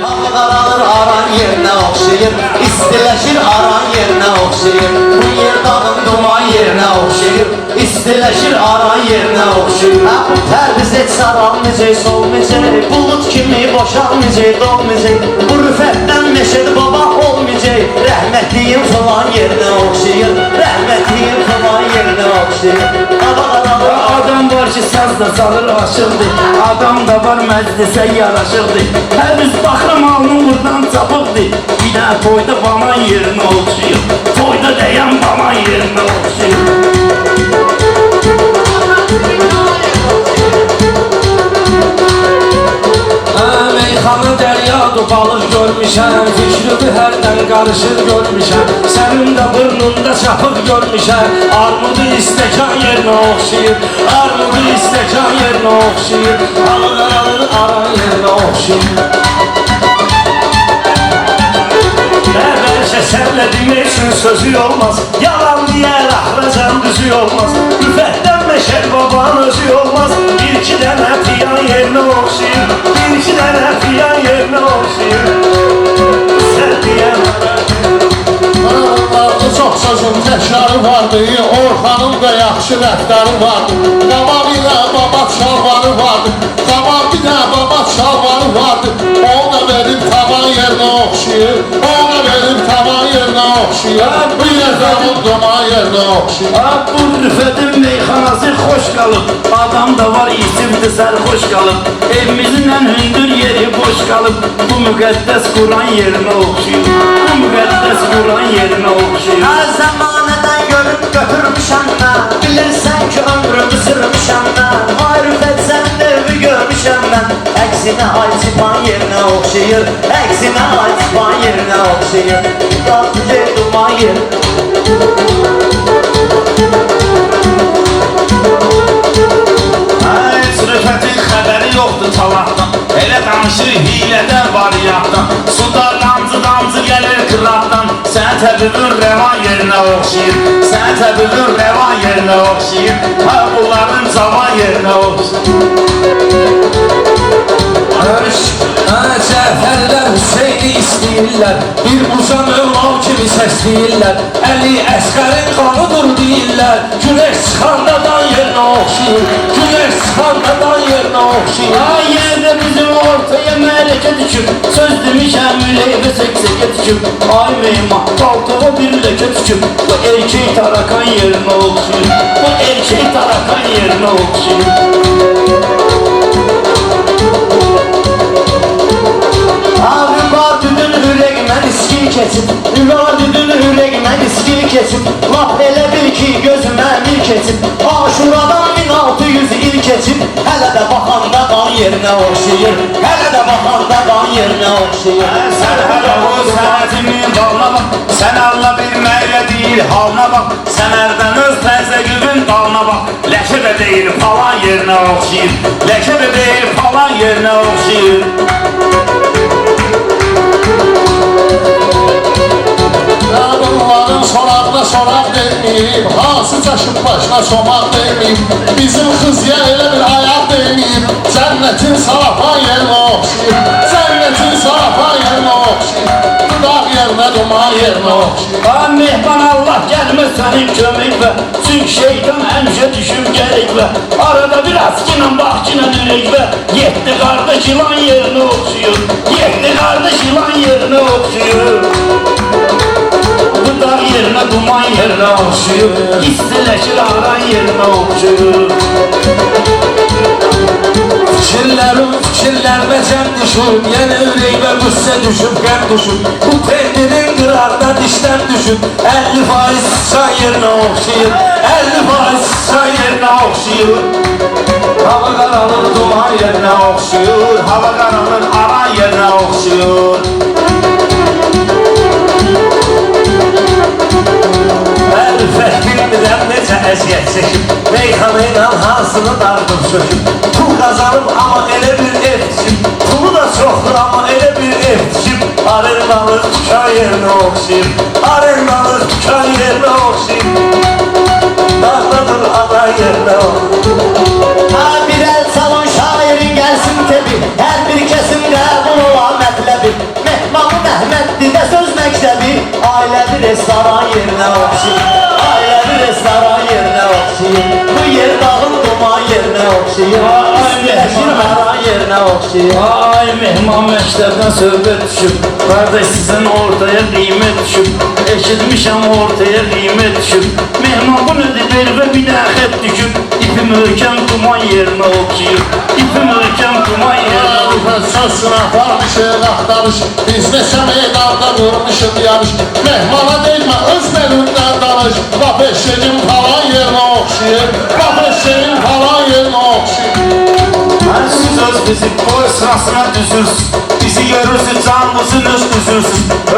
Hava qaralır aran yerinə oxşayır, istiləşir aran yerinə oxşayır. Bu yer dağın duman yerinə oxşayır, istiləşir aran yerinə oxşayır. Bu tərbiz et saralmayacaq, solmayacaq, bulut kimi boşalmayacaq, dolmayacaq. Bu rüfətdən meşəd baba olmayacaq, rəhmətliyim falan yerinə oxşayır, rəhmətliyim falan yerinə oxşayır. Hava qaralır. Adam var ki sazda çalır aşıqdır, adam da var məclisə yaraşıqdır. Hər üz baxıram alnım buradan çapıqdır, bir də toyda banan yerinə oxşayır, toyda deyən banan yerinə oxşayır. Meyxanı dəryadır, balıq görmüşəm, fikrimi hərdən qarışır görmüşəm. Sənin də burnunda çapıq görmüşəm, armudu istəkan yerinə oxşayır, armudu istəkan yerinə oxşayır. Hava qaralır, aran yerinə oxşayır. Bəlkə sənlə demək üçün sözü olmaz, yalan deyər axıracan düzü olmaz. Rüfətdən məşəl baban özü olmaz, bir iki dənə fiyan yerinə oxşayır, bir iki dənə fiyan yerinə oxşayır. Sən deyən Aralarında çox sözün təkrarı vardı, Orxanın da yaxşı rəftarı vardı. Qaba bir də baba çalvarı vardı, qaba bir də baba çalvarı vardı. Ona verib tavan yerinə oxşayır, ona verib tavan yerinə oxşayır. Bir də zaman duman yerinə oxşayır. Bu rüfətin meyxanası xoş qalıb, adam da var isimdir sərxoş qalıb. Evimizin ən hündür yeri boş qalıb, bu müqəddəs Quran yerinə oxşayır, bu müqəddəs Quran yerinə oxşayır. Hər zəmanədən görüb götürmüşəm mən, bilirsən ki ömrümü sürmüşəm mən. Ay rüfət sənin evi görmüşəm mən, əksinə ay cipan yerinə oxşayır, əksinə ay cipan yerinə oxşayır. Qaldı duman yer. Heç rüfətin xəbəri yoxdur talaqdan, elə danışır hilədən variantdan. Suda damcı gəlir qıraqdan, sən təbibin rəvan yerinə oxşayır, sən təbibin rəvan yerinə oxşayır. Ha bunların cavan yerinə oxşayır. Cəfərlər Hüseyni istəyirlər, bir uca mövlam kimi səsləyirlər. Əli Əsqərin qanıdır deyirlər, güneş çıxanda dan yerinə oxşayır, güneş çıxanda dan yerinə oxşayır. Ay yerdə bizim ortaya mələkə düşür, söz demişəm üleyvə səksəkə düşür. Ay meyma, qaltığa bir ləkə düşür, bu erkek tarakan yerinə oxşayır, bu erkek tarakan yerinə oxşayır. Abi var düdün ürəqimən iskil keçib, var düdün ürəqimən iskil keçib. Lap elə bil ki gözümə mil keçib, Aşuradan 1600 il keçib. Hələ də baxanda qan yerinə oxşayır, hələ də baxanda qan yerinə oxşayır. Sən hələ bu sənətimin dalına bax, sən Allah bilməklə deyil halına bax. Sən ərdən öz təzəqübün dalına bax, ləkə də deyil falan yerinə oxşayır, ləkə də deyil falan yerinə oxşayır. Qadınların soraqda soraq deməyib, hansı çaşıb başına çomaq deməyib. Bizim xızya elə bir ayaq deməyib, cənnətin sarafan yerinə oxşayır, cənnətin sarafan yerinə oxşayır. Dağ yerinə, duman yerinə oxşayır. Mehman Allah gəlməz sənin köməklə, çünki şeytan həmişə düşür gərəklə. Arada bir askıyla baxçıyla ürəklə, yetdi qardaş ilan yerinə oxşayır, yetdi qardaş ilan yerinə oxşayır. Bu dağ yerinə, duman yerinə oxşayır, istiləşir aran yerinə oxşayır. Fikirlərimə cəm düşür, yenə ürəyimə qüssə düşüb, qəm düşür. Bu pendirin qıraqda dişdən düşüb, 50% sıçan yerinə oxşayır, 50% sıçan yerinə oxşayır. Hava qaralır, duman yerinə oxşayır, hava qaralır, aran yerinə oxşayır. Rüfət bilmirəm necə əziyyət çəkib, meyxanı ilə hansını dardım söküb. Pul qazanıb amma elə bir ev tikib, pulu da çoxdur amma elə bir ev tikib. Arenalıq tükan yerinə oxşayıb, arenalıq tükan yerinə oxşayıb. Dağdadır adan yerinə oxşayıb. Bir el salon şairin gəlsin tebi, hər bir kəsin qəbul olan mətləbi. bir restoran yerinə oxşayır. Ailə bir restoran yerinə oxşayır. Bu yer dağın duman yerinə oxşayır. İstiləşir haran yerinə oxşayır. Ay mehman məktəbdən söhbət düşüb, qardaş sizin ortaya qiymət düşüb, eşitmişəm ortaya qiymət düşüb. Mehman bu nədir vervə bir də xət düşüb, ipi möhkəm duman yerinə oxşayır, ipi möhkəm duman yerinə oxşayır. Sözsün apar bir şey axtarış. Biz neçə meydanda vurmuşuq yarış. Mehmana deyilmə öz belindən danış. Lap eşeğin falan yerinə oxşayır. Lap eşeğin falan yerinə oxşayır. Siz öz bizi boy sırasına düzürsünüz. Bizi görürsünüz canlısınız üzürsünüz.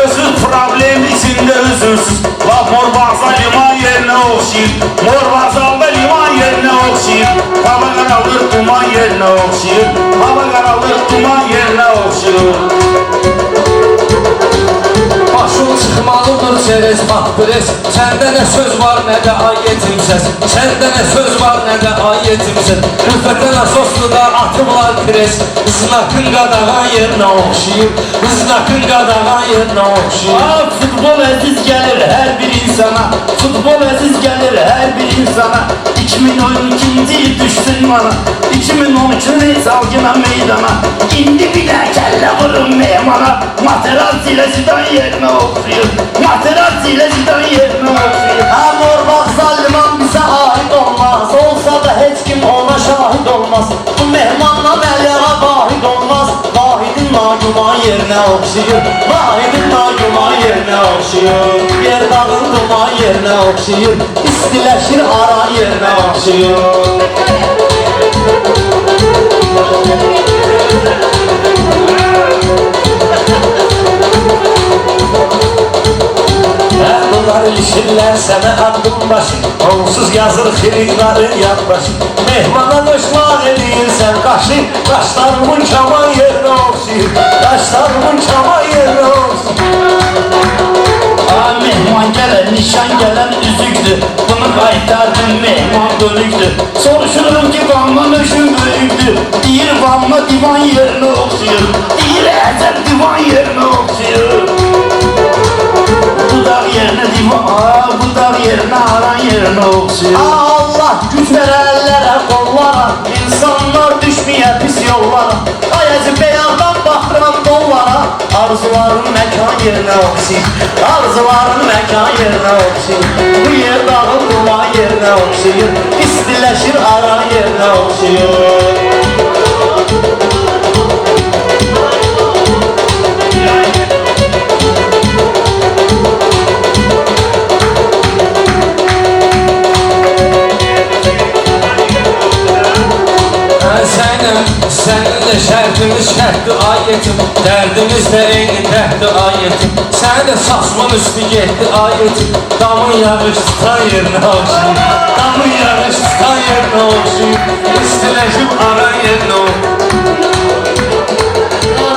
Özür problem içinde üzürsünüz. Laf mor bağza liman yerine oxşayır. Mor bağzalda liman yerine oxşayır. Hava qaralır duman yerine oxşayır. Hava qaralır duman yerine oxşayır. Başın çıxmalıdır çerez matpres. Səndə nə söz var nə də ayetim səs. Səndə nə söz var nə də ayetim səs. Rüfətən asoslu da atıblar pres. Znakın qadağan yerinə oxşayır. Znakın qadağan yerinə oxşayır. Futbol əziz gəlir hər bir insana. Futbol əziz gəlir hər bir insana. 2012-ci il düşsün bana. 2012-ci sal yine meydana. İndi bir də kəllə vurun mehmana. Materazzi ilə Zidane yerine oxşayır. Materazzi ilə Zidane yerine oxşayır. Ha mor vağzal liman bizə aid olmaz. Olsa da heç kim ona şahid olmaz. Bu mehmanla məlyağa vahid olmaz. Vahidin naguman yerinə oxşayır. Vahidin naguman yerinə oxşayır. Yer dağın duman yerinə oxşayır. İstiləşir aran yerinə oxşayır. Bunlar ilişirlər sənə addım başı. Onsuz yazır xeritlərin yad başı. Mehmana nöşmaq edirsən qaşı. Qaşlarımın kaman yerinə oxşayır. Qaşlarımın kaman yerinə oxşayır. Mehman gələn, nişan gələn üzüktür. Bunu qaytardın mehman bölüktür. Soruşurum ki Vanla nöşün böyüktür. Deyir Vanla divan yerine oxşayır. Deyir əcəb divan yerine oxşayır. Bu dağ yerine divan, bu dağ yerine aran yerine oxşayır. Allah güc verər əllərə, qollara. İnsanlar düşməyə pis yollara. Ayəcə beyazdan baxıram dollara. Arzuların məkan yerinə oxşayır. Arzuların məkan yerinə oxşayır. Bu yer dağın duman yerinə oxşayır. İstiləşir aran yerinə oxşayır. Səninlə şərtimiz şərtdir ayetim. Dərdimiz də eyni dərddir ayetim. Sənin saçman üstü getdi ayetim. Damın yağış tutan yerinə oxşayır. Damın yağış tutan yerinə oxşayır. İstiləşib aran yerinə oxşayır.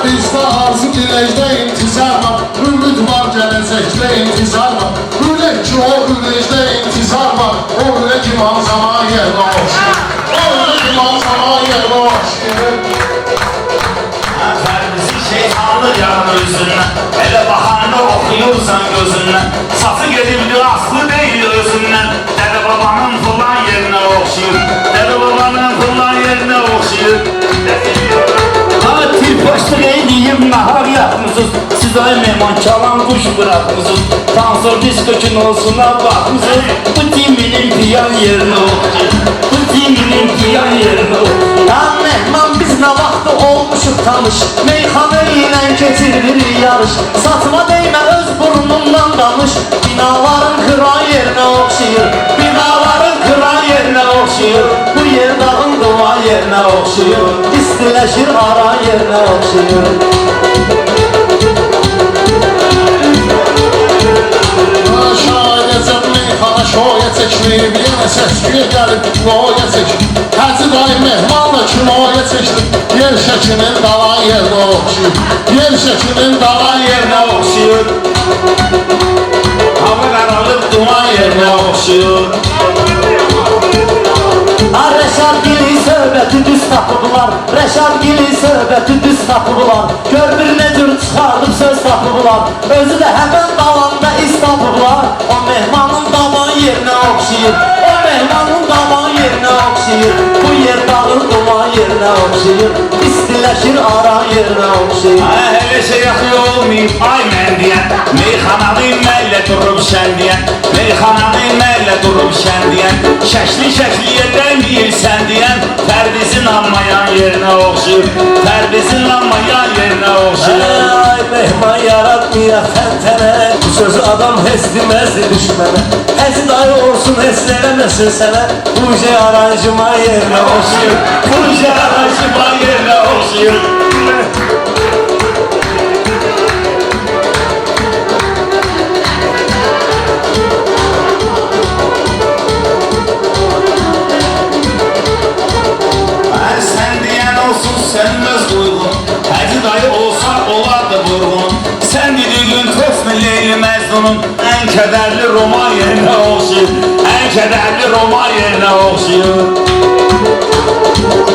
Bizdə arzu diləkdə intizar var. Ümid var gələcəkdə intizar var. Ürək ki o ürəkdə intizar var. O ürək iman zaman yerinə oxşayır. O ürək iman zaman yerinə oxşayır. Bizi şey alır yarın özündən. Elə baxanda oxuyursan gözündən. Saçı gedibdir aslı deyil özündən. Dədə babanın falan yerinə oxşayır. Dədə babanın falan yerinə oxşayır. Tirpaşlıq eydiyim nahar yapmışsınız. Siz ay mehman çalan kuş bırakmışsınız. Tansor disko kinosuna bakmışsınız. Bu timinin piyan yerine oxşayır. Bu timinin piyan yerine oxşayır. Ha mehman biz nə vaxtı olmuşuq tanış. Meyxana ilə keçiririk yarış. Saçma deymə öz burnumdan danış. Binaların kıran yerinə oxşayır. Binaların kıran yerinə oxşayır. Bu yer dağın duman yerinə oxşayır. İstiləşir aran yerinə oxşayır. Şahidəcəm meyxana şoya çəkməyib. Yenə səs-küyə gəlib noya çəkib. Həci dayı mehmanla kinoya çəkdim. Yer şəkinin dalan yerinə oxşayır. Yer şəkinin dalan yerinə oxşayır. Hava qaralıb duman yerinə oxşayır. Rəşad gili söhbəti düz tapıblar. Rəşad gili söhbəti düz tapıblar. Gör bir nə cür çıxardıb söz tapıblar. Özü də həmən dalanda iz tapıblar. oxşayır O mehmanın qaman yerinə oxşayır Bu yer dağın duman yerinə oxşayır İstiləşir aran yerinə oxşayır Hele şey yaxşı olmayıb ay mən deyən Meyxananı məllə durub şən deyən Meyxananı məllə durub şən deyən Şəkli yerdən deyirsən deyən Pərdizin anmayan yerinə oxşayır Pərdizin anmayan yerinə oxşayır Ay mehman yaratmaya təntənə Bu sözü adam hes deməzdi düşmənə Həzi dayı olsun hes eləməsin sənə Bu şey aranjıma yerinə oxşayır Bu işə aranjıma yerinə oxşayır Sən deyən olsun sönməz duyğun Həzi dayı olsa olardı vurğun Sən dediğin Tosmu Leyli Məcnunun Ən kədərli roman yerinə oxşayır Ən kədərli roman yerinə oxşayır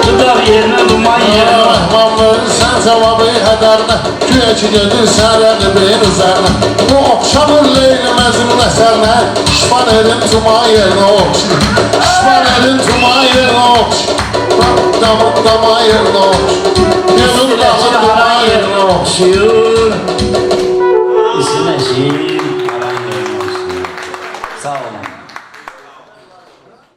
Dudaq yerinə duman yerinə Rəhman verirsən cavabı hədərinə Güya ki gedirsən rəqibəyin üzərinə Bu oxşamır Leyli Məcnun əsərinə İşman edin Cuma yerinə oxşayır İşman edin Cuma yerinə oxşayır Dama yerinə oxşayır Gelin dağın Cuma yerinə oxşayır oxşayır